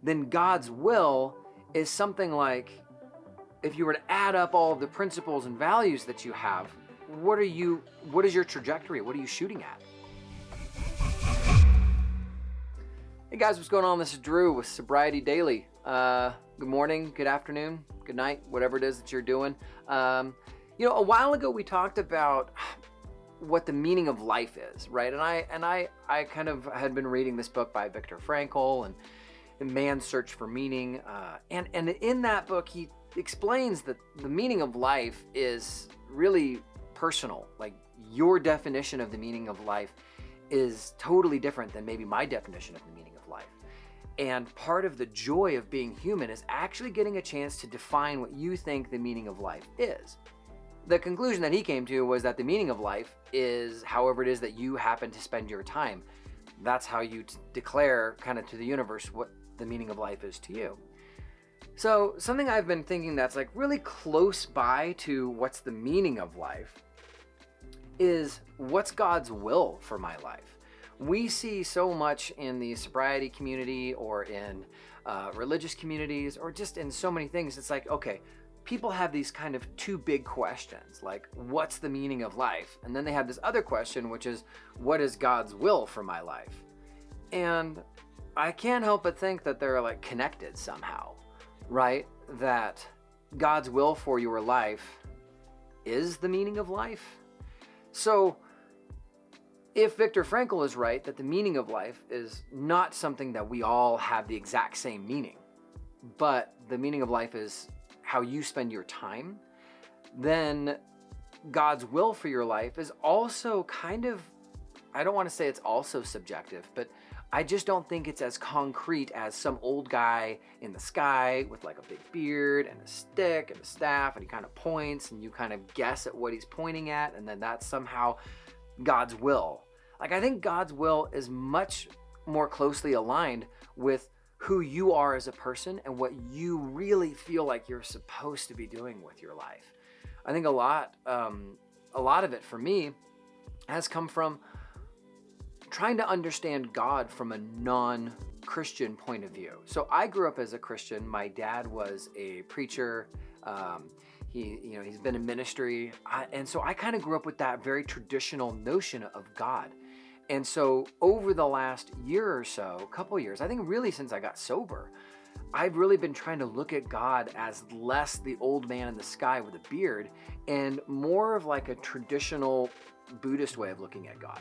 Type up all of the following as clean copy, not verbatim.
then God's will is something like, if you were to add up all of the principles and values that you have, what is your trajectory? What are you shooting at? Hey guys, what's going on? This is Drew with Sobriety Daily. Good morning, good afternoon, good night, whatever it is that you're doing. A while ago we talked about what the meaning of life is, right? And I kind of had been reading this book by Viktor Frankl and Man's Search for Meaning. And in that book, he explains that the meaning of life is really personal. Like, your definition of the meaning of life is totally different than maybe my definition of the meaning of life. And part of the joy of being human is actually getting a chance to define what you think the meaning of life is. The conclusion that he came to was that the meaning of life is however it is that you happen to spend your time. That's how you declare kind of to the universe what the meaning of life is to you. So something I've been thinking that's like really close by to what's the meaning of life is, what's God's will for my life? We see so much in the sobriety community or in religious communities or just in so many things. It's like, okay, people have these kind of two big questions, like, what's the meaning of life? And then they have this other question, which is, what is God's will for my life? And I can't help but think that they're like connected somehow, right? That God's will for your life is the meaning of life. So if Viktor Frankl is right, that the meaning of life is not something that we all have the exact same meaning, but the meaning of life is how you spend your time, then God's will for your life is also kind of, I don't want to say it's also subjective, but I just don't think it's as concrete as some old guy in the sky with like a big beard and a stick and a staff, and he kind of points and you kind of guess at what he's pointing at, and then that's somehow God's will. Like, I think God's will is much more closely aligned with who you are as a person and what you really feel like you're supposed to be doing with your life. I think a lot of it for me has come from trying to understand God from a non-Christian point of view. So I grew up as a Christian. My dad was a preacher. He's been in ministry. And so I kind of grew up with that very traditional notion of God. And so over the last year or so, couple years, I think really since I got sober, I've really been trying to look at God as less the old man in the sky with a beard and more of like a traditional Buddhist way of looking at God.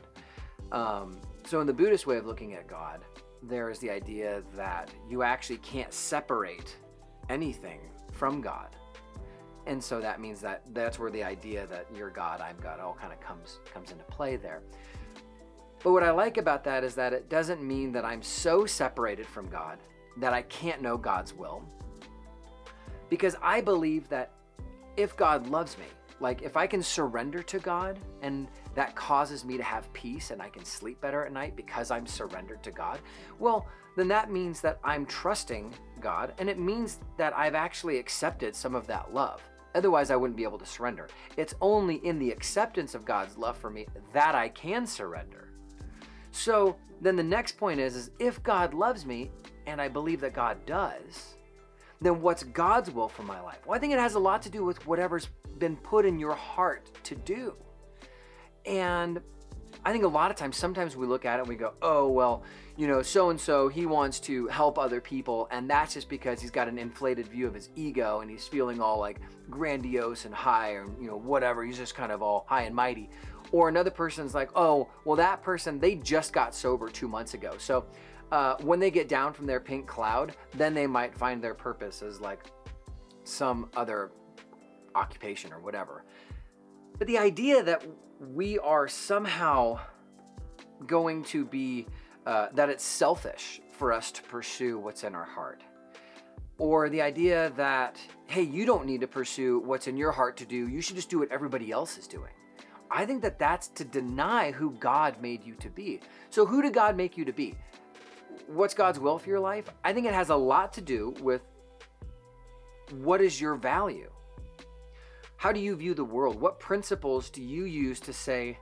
So in the Buddhist way of looking at God, there is the idea that you actually can't separate anything from God. And so that means that that's where the idea that you're God, I'm God, all kind of comes into play there. But what I like about that is that it doesn't mean that I'm so separated from God that I can't know God's will. Because I believe that if God loves me, like if I can surrender to God and that causes me to have peace and I can sleep better at night because I'm surrendered to God, well, then that means that I'm trusting God, and it means that I've actually accepted some of that love. Otherwise, I wouldn't be able to surrender. It's only in the acceptance of God's love for me that I can surrender. So then the next point is if God loves me, and I believe that God does, then what's God's will for my life? Well, I think it has a lot to do with whatever's been put in your heart to do. And I think a lot of times, sometimes we look at it and we go, oh, well, so-and-so, he wants to help other people, and that's just because he's got an inflated view of his ego and he's feeling all like grandiose and high, or, whatever, he's just kind of all high and mighty. Or another person's like, oh, well, that person, they just got sober 2 months ago. So when they get down from their pink cloud, then they might find their purpose as like some other occupation or whatever. But the idea that we are somehow going to be, that it's selfish for us to pursue what's in our heart. Or the idea that, hey, you don't need to pursue what's in your heart to do, you should just do what everybody else is doing. I think that that's to deny who God made you to be. So who did God make you to be? What's God's will for your life? I think it has a lot to do with what is your value? How do you view the world? What principles do you use to say,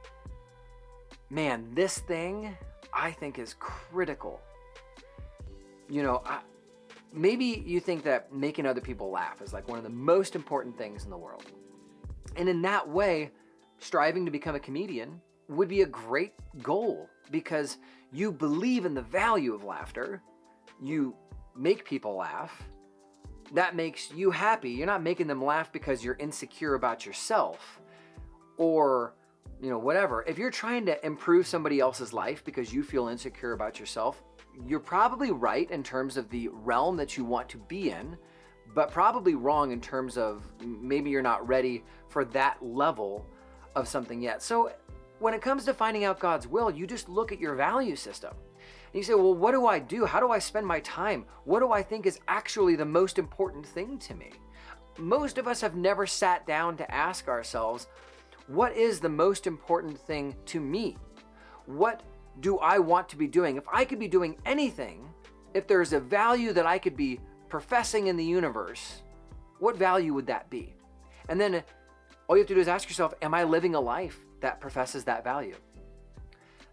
man, this thing I think is critical? maybe you think that making other people laugh is like one of the most important things in the world. And in that way, striving to become a comedian would be a great goal because you believe in the value of laughter. You make people laugh. That makes you happy. You're not making them laugh because you're insecure about yourself or, whatever. If you're trying to improve somebody else's life because you feel insecure about yourself, you're probably right in terms of the realm that you want to be in, but probably wrong in terms of maybe you're not ready for that level of something yet. So when it comes to finding out God's will, you just look at your value system. And you say, well, what do I do? How do I spend my time? What do I think is actually the most important thing to me? Most of us have never sat down to ask ourselves, what is the most important thing to me? What do I want to be doing? If I could be doing anything, if there's a value that I could be professing in the universe, what value would that be? And then all you have to do is ask yourself, am I living a life that professes that value?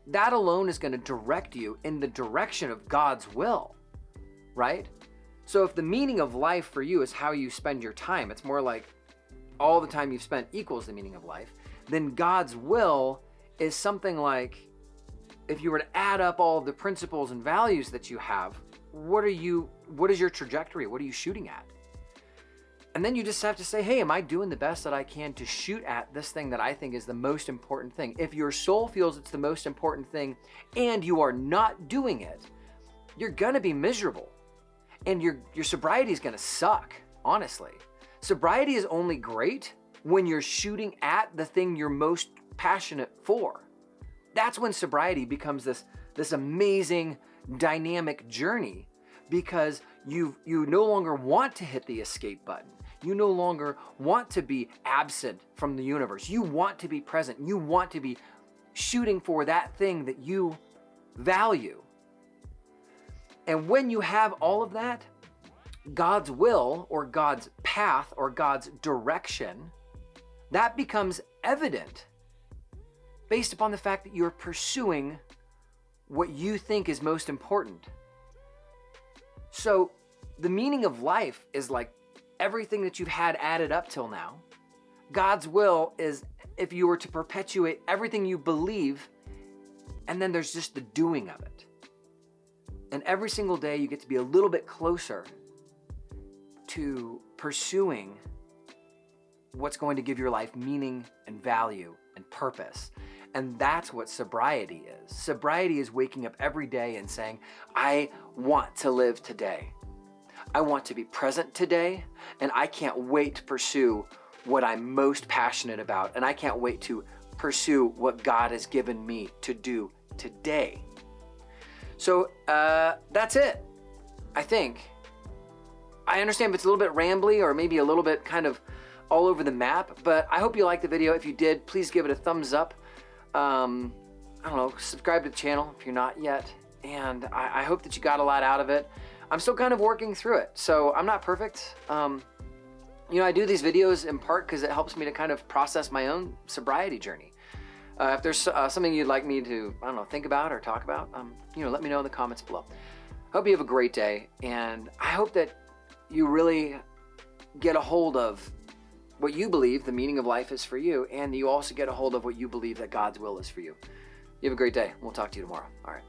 That alone is going to direct you in the direction of God's will, right? So if the meaning of life for you is how you spend your time, it's more like all the time you've spent equals the meaning of life, then God's will is something like, if you were to add up all of the principles and values that you have, what is your trajectory? What are you shooting at? And then you just have to say, hey, am I doing the best that I can to shoot at this thing that I think is the most important thing? If your soul feels it's the most important thing and you are not doing it, you're gonna be miserable. And your sobriety is gonna suck, honestly. Sobriety is only great when you're shooting at the thing you're most passionate for. That's when sobriety becomes this amazing, dynamic journey because you no longer want to hit the escape button. You no longer want to be absent from the universe. You want to be present. You want to be shooting for that thing that you value. And when you have all of that, God's will or God's path or God's direction, that becomes evident based upon the fact that you're pursuing what you think is most important. So the meaning of life is like everything that you've had added up till now. God's will is if you were to perpetuate everything you believe, and then there's just the doing of it. And every single day you get to be a little bit closer to pursuing what's going to give your life meaning and value and purpose. And that's what sobriety is. Sobriety is waking up every day and saying, I want to live today. I want to be present today, and I can't wait to pursue what I'm most passionate about, and I can't wait to pursue what God has given me to do today. So that's it, I think. I understand if it's a little bit rambly or maybe a little bit kind of all over the map, but I hope you liked the video. If you did, please give it a thumbs up. Subscribe to the channel if you're not yet. And I hope that you got a lot out of it. I'm still kind of working through it, so I'm not perfect. I do these videos in part because it helps me to kind of process my own sobriety journey. If there's something you'd like me to, think about or talk about, let me know in the comments below. Hope you have a great day, and I hope that you really get a hold of what you believe the meaning of life is for you, and you also get a hold of what you believe that God's will is for you. You have a great day. We'll talk to you tomorrow. All right.